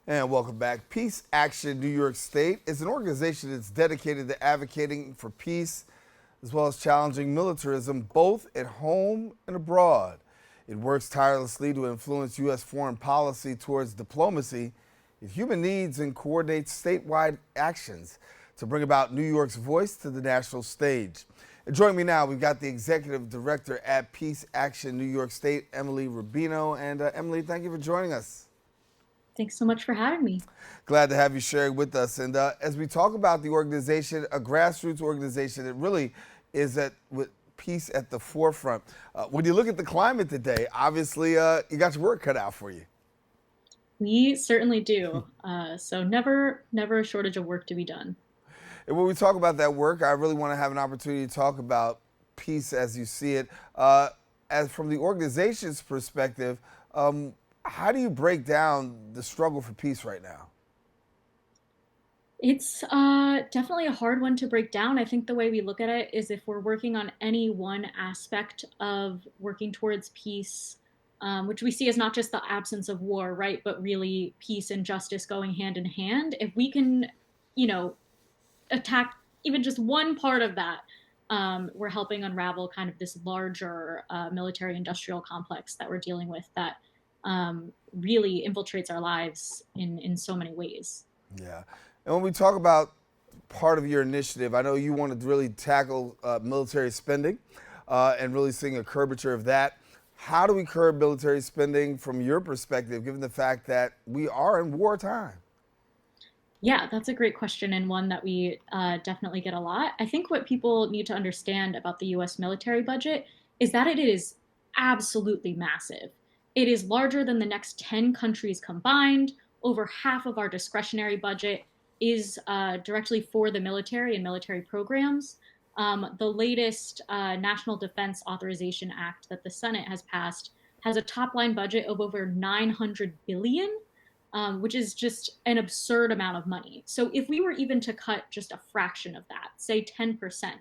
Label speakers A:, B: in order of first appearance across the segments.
A: And welcome back. Peace Action New York State is an organization that's dedicated to advocating for peace as well as challenging militarism both at home and abroad. It works tirelessly to influence U.S. foreign policy towards diplomacy and human needs and coordinates statewide actions to bring about New York's voice to the national stage. And joining me now, we've got the executive director at Peace Action New York State, Emily Rubino. And Emily, thank you for joining us.
B: Thanks so much for having me.
A: Glad to have you sharing with us. And as we talk about the organization, a grassroots organization that really is with peace at the forefront. When you look at the climate today, obviously you got your work cut out for you.
B: We certainly do. So never a shortage of work to be done.
A: And when we talk about that work, I really want to have an opportunity to talk about peace as you see it. As from the organization's perspective, how do you break down the struggle for peace right now?
B: It's definitely a hard one to break down. I think the way we look at it is if we're working on any one aspect of working towards peace, which we see as not just the absence of war, right, but really peace and justice going hand in hand. If we can, you know, attack even just one part of that, we're helping unravel kind of this larger military industrial complex that we're dealing with that really infiltrates our lives in so many ways.
A: Yeah. And when we talk about part of your initiative, I know you want to really tackle military spending and really seeing a curvature of that. How do we curb military spending from your perspective, given the fact that we are in wartime?
B: Yeah, that's a great question and one that we definitely get a lot. I think what people need to understand about the US military budget is that it is absolutely massive. It is larger than the next 10 countries combined. Over half of our discretionary budget is directly for the military and military programs. The latest National Defense Authorization Act that the Senate has passed has a top line budget of over 900 billion, which is just an absurd amount of money. So if we were even to cut just a fraction of that, say 10%,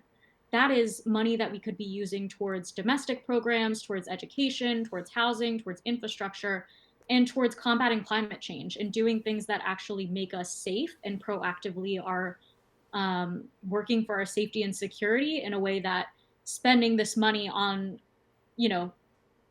B: that is money that we could be using towards domestic programs, towards education, towards housing, towards infrastructure, and towards combating climate change and doing things that actually make us safe and proactively are working for our safety and security in a way that spending this money on, you know,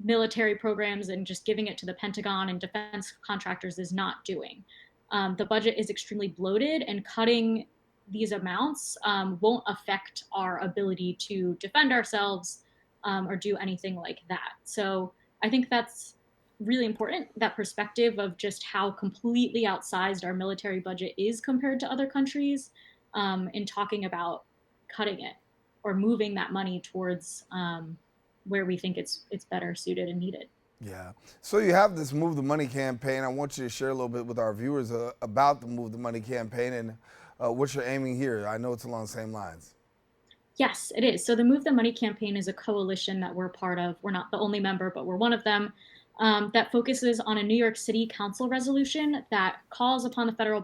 B: military programs and just giving it to the Pentagon and defense contractors is not doing. The budget is extremely bloated, and cutting these amounts won't affect our ability to defend ourselves or do anything like that. So I think that's really important, that perspective of just how completely outsized our military budget is compared to other countries in talking about cutting it or moving that money towards where we think it's better suited and needed.
A: Yeah. So you have this Move the Money campaign. I want you to share a little bit with our viewers about the Move the Money campaign and what you're aiming here. I know it's along the same lines.
B: Yes, it is. So the Move the Money campaign is a coalition that we're part of. We're not the only member, but we're one of them. That focuses on a New York City Council resolution that calls upon the federal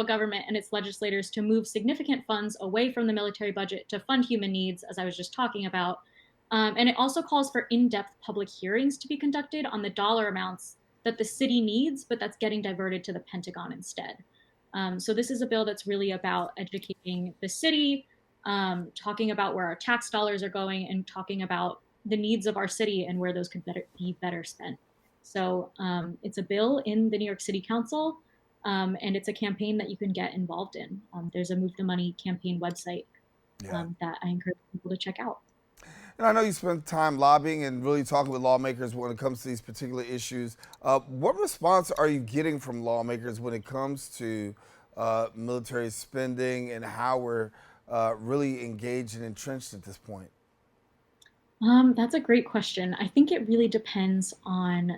B: government and its legislators to move significant funds away from the military budget to fund human needs, as I was just talking about. And it also calls for in-depth public hearings to be conducted on the dollar amounts that the city needs, but that's getting diverted to the Pentagon instead. So this is a bill that's really about educating the city, talking about where our tax dollars are going, and talking about the needs of our city and where those could be better spent. So it's a bill in the New York City Council, and it's a campaign that you can get involved in. There's a Move the Money campaign website
A: Yeah.
B: that I encourage people to check out.
A: And I know you spend time lobbying and really talking with lawmakers when it comes to these particular issues. What response are you getting from lawmakers when it comes to military spending and how we're really engaged and entrenched at this point?
B: That's a great question. I think it really depends on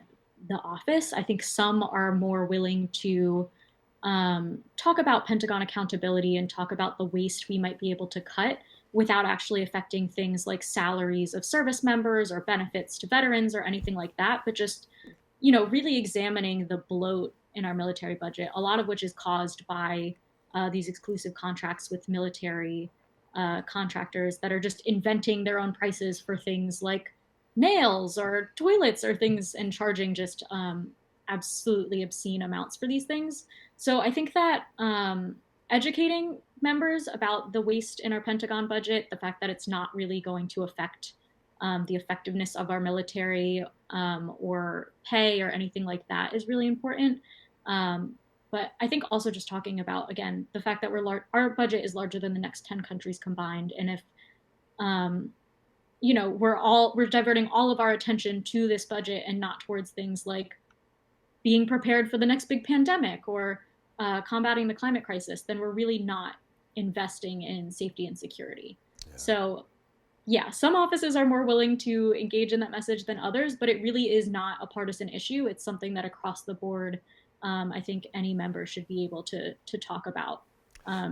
B: the office. I think some are more willing to talk about Pentagon accountability and talk about the waste we might be able to cut without actually affecting things like salaries of service members or benefits to veterans or anything like that, but just, really examining the bloat in our military budget, a lot of which is caused by these exclusive contracts with military contractors that are just inventing their own prices for things like nails or toilets or things and charging just absolutely obscene amounts for these things. So I think that educating members about the waste in our Pentagon budget, the fact that it's not really going to affect the effectiveness of our military or pay or anything like that is really important. But I think also just talking about, again, the fact that our budget is larger than the next 10 countries combined. And if um, we're diverting all of our attention to this budget and not towards things like being prepared for the next big pandemic or combating the climate crisis, then we're really not investing in safety and security.
A: Yeah.
B: So, yeah, some offices are more willing to engage in that message than others, but it really is not a partisan issue. It's something that across the board, I think any member should be able to talk about,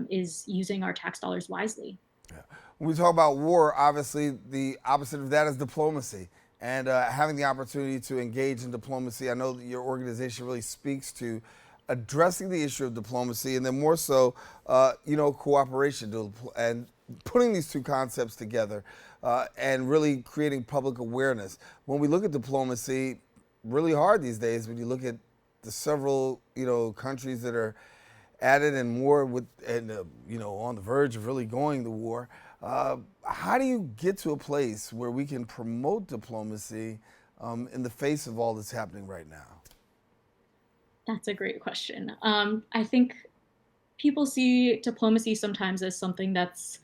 B: is using our tax dollars wisely.
A: Yeah. When we talk about war, obviously the opposite of that is diplomacy. And having the opportunity to engage in diplomacy, I know that your organization really speaks to addressing the issue of diplomacy and then more so, cooperation and putting these two concepts together and really creating public awareness. When we look at diplomacy, really hard these days when you look at the several, countries that are at it and more on the verge of really going to war. How do you get to a place where we can promote diplomacy in the face of all that's happening right now?
B: That's a great question. I think people see diplomacy sometimes as something that's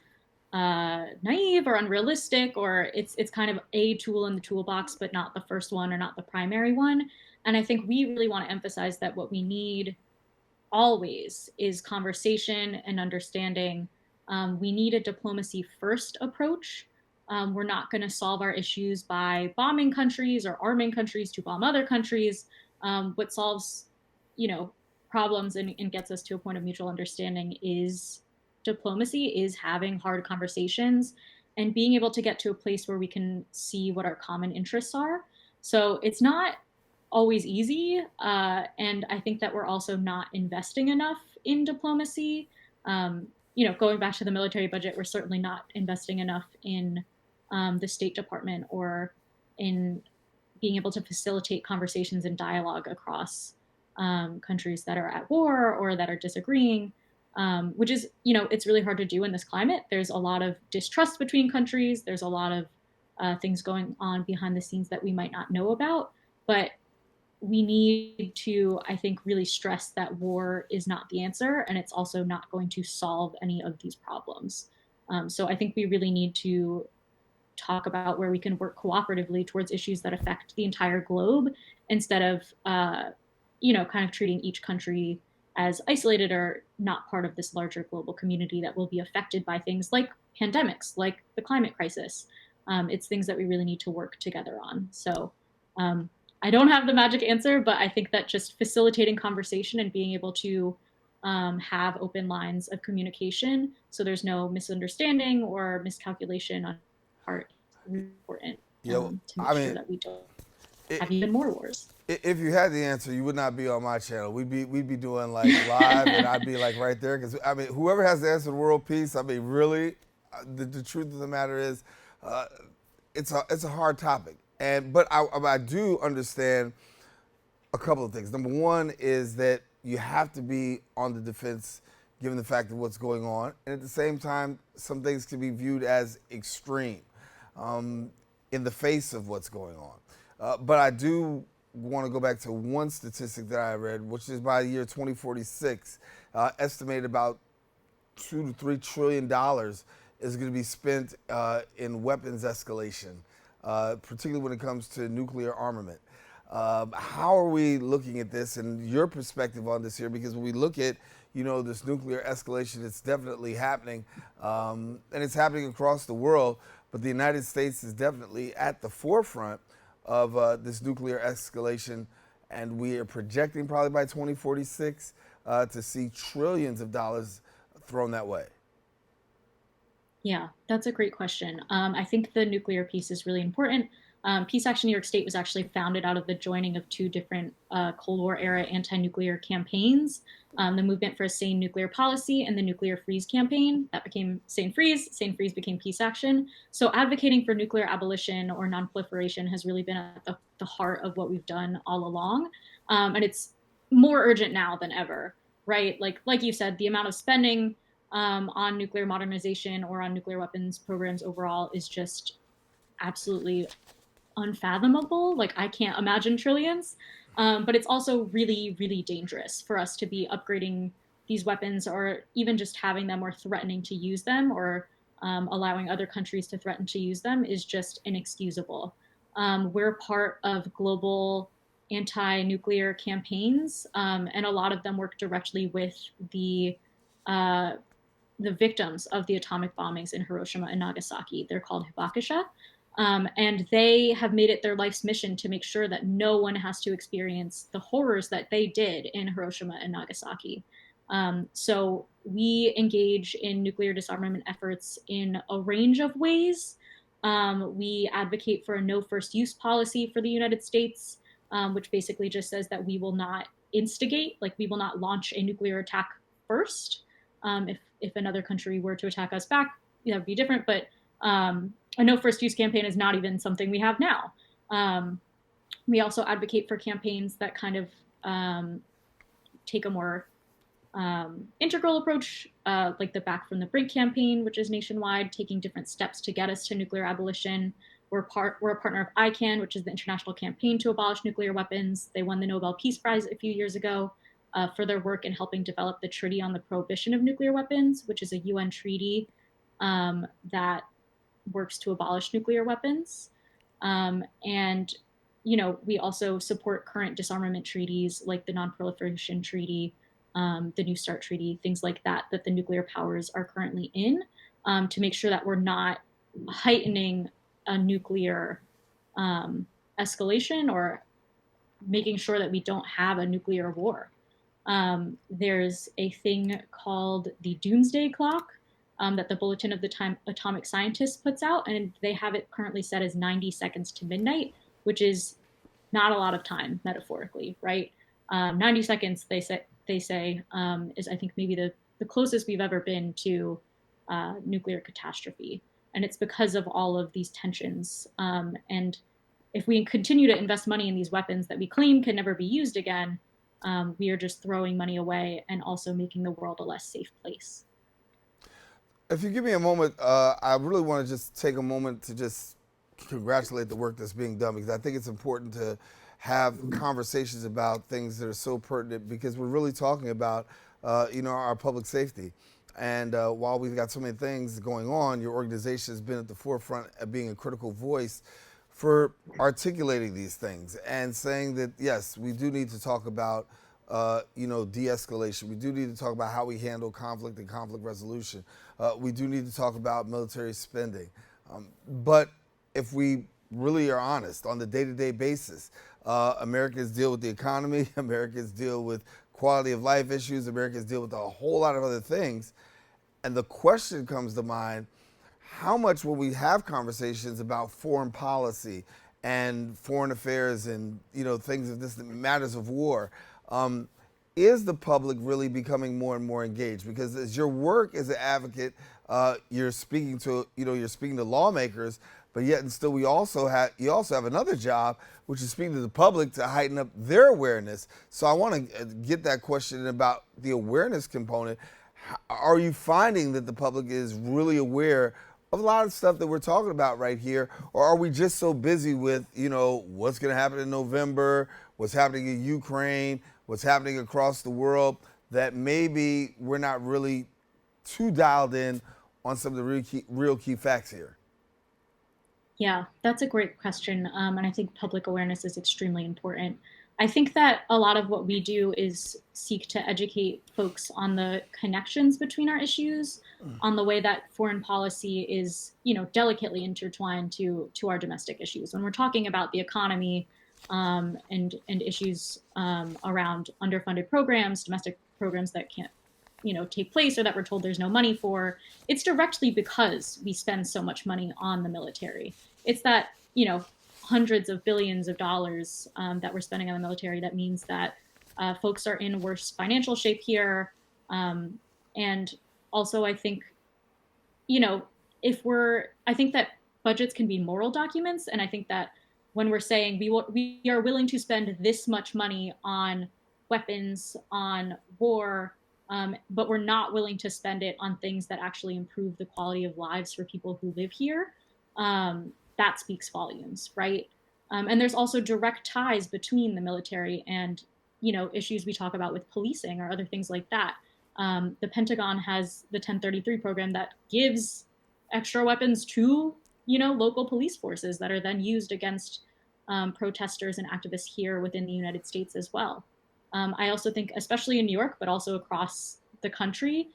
B: naive or unrealistic, or it's kind of a tool in the toolbox, but not the first one or not the primary one. And I think we really want to emphasize that what we need always is conversation and understanding. We need a diplomacy first approach. We're not going to solve our issues by bombing countries or arming countries to bomb other countries. What solves, problems and gets us to a point of mutual understanding is diplomacy, is having hard conversations and being able to get to a place where we can see what our common interests are. So it's not always easy. And I think that we're also not investing enough in diplomacy. Going back to the military budget, we're certainly not investing enough in the State Department or in being able to facilitate conversations and dialogue across countries that are at war or that are disagreeing, which is, it's really hard to do in this climate. There's a lot of distrust between countries. There's a lot of things going on behind the scenes that we might not know about. But we need to, I think, really stress that war is not the answer, and it's also not going to solve any of these problems. So I think we really need to talk about where we can work cooperatively towards issues that affect the entire globe instead of, kind of treating each country as isolated or not part of this larger global community that will be affected by things like pandemics, like the climate crisis. It's things that we really need to work together on. So I don't have the magic answer, but I think that just facilitating conversation and being able to have open lines of communication so there's no misunderstanding or miscalculation on part is really important to make sure that we don't have even more wars.
A: If you had the answer, you would not be on my channel. We'd be doing like live, and I'd be like right there because whoever has the answer to world peace, really, the truth of the matter is, it's a hard topic, but I do understand a couple of things. Number one is that you have to be on the defense given the fact of what's going on, and at the same time, some things can be viewed as extreme in the face of what's going on. But I do want to go back to one statistic that I read, which is by the year 2046, estimated about $2 to $3 trillion is going to be spent in weapons escalation, particularly when it comes to nuclear armament. How are we looking at this and your perspective on this here? Because when we look at, this nuclear escalation, it's definitely happening, and it's happening across the world, but the United States is definitely at the forefront of this nuclear escalation, and we are projecting probably by 2046 to see trillions of dollars thrown that way.
B: Yeah, that's a great question. I think the nuclear piece is really important. Peace Action New York State was actually founded out of the joining of two different Cold War era anti-nuclear campaigns, the Movement for a Sane Nuclear Policy and the Nuclear Freeze campaign. That became Sane Freeze. Sane Freeze became Peace Action. So advocating for nuclear abolition or nonproliferation has really been at the heart of what we've done all along. And it's more urgent now than ever, right? Like you said, the amount of spending on nuclear modernization or on nuclear weapons programs overall is just absolutely unfathomable. Like I can't imagine trillions. But it's also really, really dangerous for us to be upgrading these weapons or even just having them or threatening to use them or allowing other countries to threaten to use them is just inexcusable. We're part of global anti-nuclear campaigns, and a lot of them work directly with the uh, the victims of the atomic bombings in Hiroshima and Nagasaki. They're called Hibakusha. And they have made it their life's mission to make sure that no one has to experience the horrors that they did in Hiroshima and Nagasaki. So we engage in nuclear disarmament efforts in a range of ways. We advocate for a no first use policy for the United States, which basically just says that we will not instigate, like we will not launch a nuclear attack first. If another country were to attack us back, that would be different. But a no first use campaign is not even something we have now. We also advocate for campaigns that kind of take a more integral approach, like the Back from the Brink campaign, which is nationwide, taking different steps to get us to nuclear abolition. We're a partner of ICANN, which is the International Campaign to Abolish Nuclear Weapons. They won the Nobel Peace Prize a few years ago for their work in helping develop the Treaty on the Prohibition of Nuclear Weapons, which is a UN treaty that works to abolish nuclear weapons. And, you know, we also support current disarmament treaties like the Non-Proliferation Treaty, the New START Treaty, things like that, that the nuclear powers are currently in to make sure that we're not heightening a nuclear escalation or making sure that we don't have a nuclear war. There's a thing called the Doomsday Clock that the Bulletin of the Atomic Scientists puts out, and they have it currently set as 90 seconds to midnight, which is not a lot of time, metaphorically, right? 90 seconds, they say is I think maybe the closest we've ever been to nuclear catastrophe, and it's because of all of these tensions. And if we continue to invest money in these weapons that we claim can never be used again, we are just throwing money away and also making the world a less safe place.
A: If you give me a moment, I really want to just take a moment to just congratulate the work that's being done, because I think it's important to have conversations about things that are so pertinent, because we're really talking about, our public safety. And while we've got so many things going on, your organization has been at the forefront of being a critical voice for articulating these things and saying that, yes, we do need to talk about de-escalation. We do need to talk about how we handle conflict and conflict resolution. We do need to talk about military spending. But if we really are honest on the day-to-day basis, Americans deal with the economy, Americans deal with quality of life issues, Americans deal with a whole lot of other things. And the question comes to mind, how much will we have conversations about foreign policy and foreign affairs and things of this, matters of war? Is the public really becoming more and more engaged? Because as your work as an advocate, you're speaking to lawmakers, but yet and still you also have another job, which is speaking to the public to heighten up their awareness. So I want to get that question about the awareness component. Are you finding that the public is really aware of a lot of stuff that we're talking about right here, or are we just so busy with what's going to happen in November, what's happening in Ukraine, what's happening across the world, that maybe we're not really too dialed in on some of the real key facts here?
B: Yeah, that's a great question. And I think public awareness is extremely important. I think that a lot of what we do is seek to educate folks on the connections between our issues, on the way that foreign policy is, delicately intertwined to our domestic issues. When we're talking about the economy and issues around underfunded programs, domestic programs that can't, take place or that we're told there's no money for, it's directly because we spend so much money on the military. It's that, hundreds of billions of dollars that we're spending on the military that means that folks are in worse financial shape here. And also, I think, I think that budgets can be moral documents. And I think that when we're saying we are willing to spend this much money on weapons, on war, but we're not willing to spend it on things that actually improve the quality of lives for people who live here, that speaks volumes, right? And there's also direct ties between the military and issues we talk about with policing or other things like that. The Pentagon has the 1033 program that gives extra weapons to local police forces that are then used against protesters and activists here within the United States as well. I also think, especially in New York, but also across the country,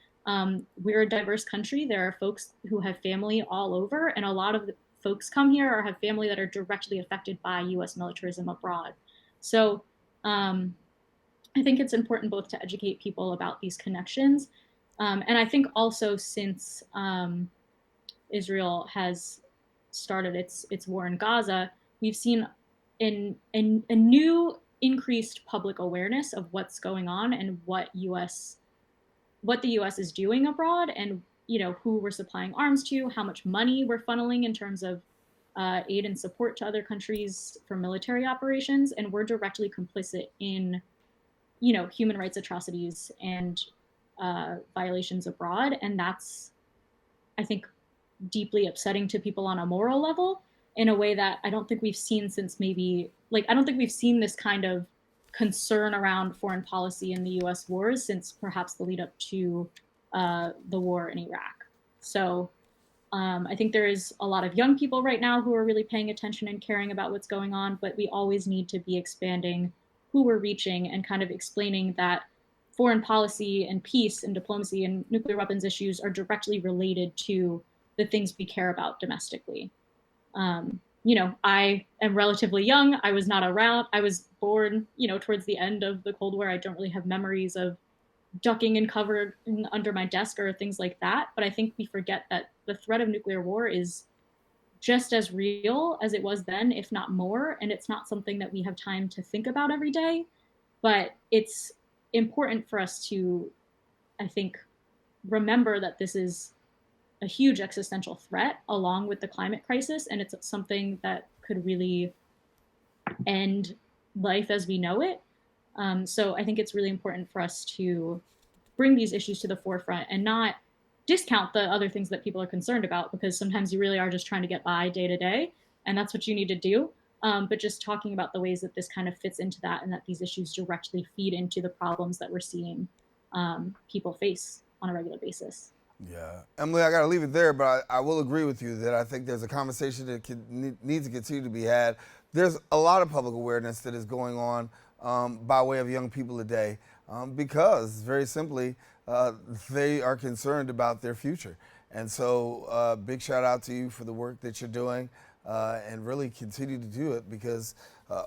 B: we're a diverse country. There are folks who have family all over, and a lot of the folks come here or have family that are directly affected by U.S. militarism abroad. So I think it's important both to educate people about these connections. And I think also since Israel has started its war in Gaza, we've seen a new increased public awareness of what's going on and what the U.S. is doing abroad, and who we're supplying arms to, how much money we're funneling in terms of aid and support to other countries for military operations, and we're directly complicit in human rights atrocities and violations abroad, and that's, I think, deeply upsetting to people on a moral level in a way that I don't think we've seen since maybe, like, I don't think we've seen this kind of concern around foreign policy in the US wars since perhaps the lead up to the war in Iraq. So I think there is a lot of young people right now who are really paying attention and caring about what's going on, but we always need to be expanding who we're reaching and kind of explaining that foreign policy and peace and diplomacy and nuclear weapons issues are directly related to the things we care about domestically. I am relatively young. I was not around. I was born, towards the end of the Cold War. I don't really have memories of ducking and covering under my desk or things like that. But I think we forget that the threat of nuclear war is just as real as it was then, if not more. And it's not something that we have time to think about every day. But it's important for us to, I think, remember that this is a huge existential threat along with the climate crisis. And it's something that could really end life as we know it. So I think it's really important for us to bring these issues to the forefront and not discount the other things that people are concerned about, because sometimes you really are just trying to get by day to day, and that's what you need to do. But just talking about the ways that this kind of fits into that, and that these issues directly feed into the problems that we're seeing people face on a regular basis.
A: Yeah, Emily, I got to leave it there, but I will agree with you that I think there's a conversation that needs to continue to be had. There's a lot of public awareness that is going on by way of young people today because, very simply, they are concerned about their future. And so big shout out to you for the work that you're doing and really continue to do it because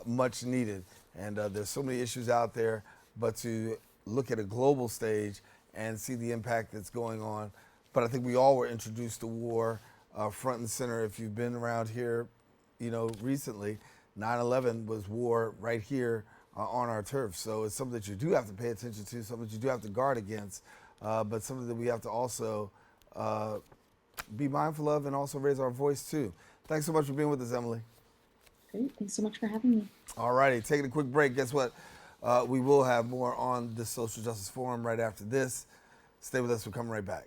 A: much needed. And there's so many issues out there, but to look at a global stage and see the impact that's going on. But I think we all were introduced to war front and center. If you've been around here, recently, 9/11 was war right here on our turf. So it's something that you do have to pay attention to, something that you do have to guard against, but something that we have to also be mindful of and also raise our voice too. Thanks so much for being with us, Emily.
B: Great. Thanks so much for having me.
A: All righty, taking a quick break. Guess what? We will have more on this Social Justice Forum right after this. Stay with us. We're coming right back.